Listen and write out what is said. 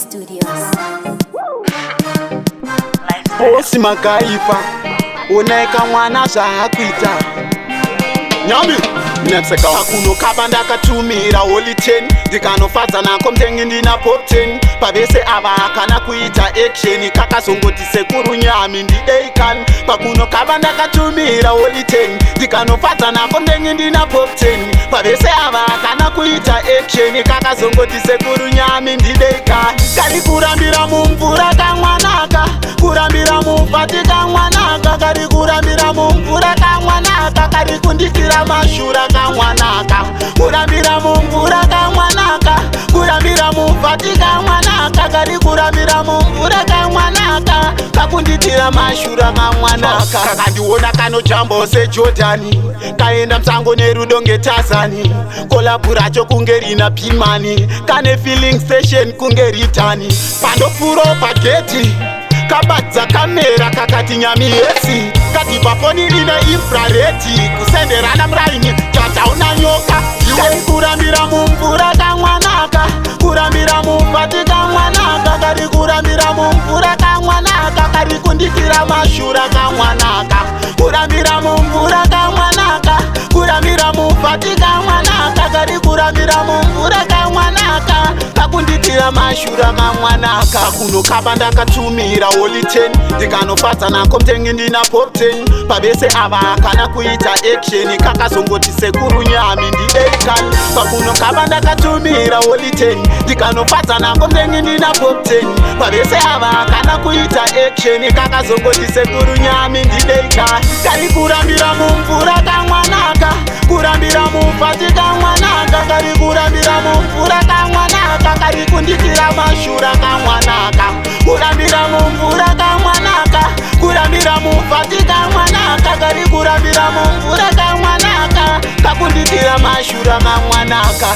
Studios. Bosi makaipa unaeka mwana zvakuita nyami nepseka kuno kabanda katumira holy 10 ndikanofadza nako mtengi ndina pop 10 pavese ava akana kuita action kakazongoti sekuru nyami ndideikan pakuno kabanda katumira holy 10 ndikanofadza nako mtengi ndina pop 10 pavese ava akana kuita action kakazongoti sekuru nyami ndideikan kari kurambira mumvura kamwanaka kurambira mufati kamwanaka kari kurambira mumvura kamwanaka kari kundikira mashura kamwanaka kurambira mumvura kamwanaka kurambira mufati kamwanaka kari kurambira mumvura kamwanaka kakunditira mashura kamwanaka kakandiona kanojambo sejordani kaenda msango nerudo ngetazani kolaburacho kunge rina pimani kane filling station kunge ritani pandofuro pageti kabadza kamera kakati nyami yesi kati pafoni rine infrareti kusenderana muraini tatauna nyoka iwe kurambira mumvura kamwanaka kurambira mufati kamwanaka kari kurambira mumvura kamwanaka kari kundikira mashura kamwanaka kurambira mumvura kamwanaka kurambira mufati kamwanaka kari kurambira mumvura kamwanaka kakunditira mashura kamwanaka kuno kabanda katumira holy 10 ndikanofadza nako mtengi ndina pop 10 pavese ava akana kuita action kakazongoti sekuru nyami ndideikan pakuno kabanda katumira holy 10 ndikanofadza nako mtengi ndina pop 10 pavese ava akana kuita action kakazongoti sekuru nyami ndideikan kari kurambira mumvura kamwanaka kurambira mufati kamwanaka kari kurambira mumvura kamwanaka kari kundikira mashura kamwanaka kurambira mumvura kamwanaka kurambira mufati kamwanaka kari kurambira mumvura kamwanaka kakundikira mashura kamwanaka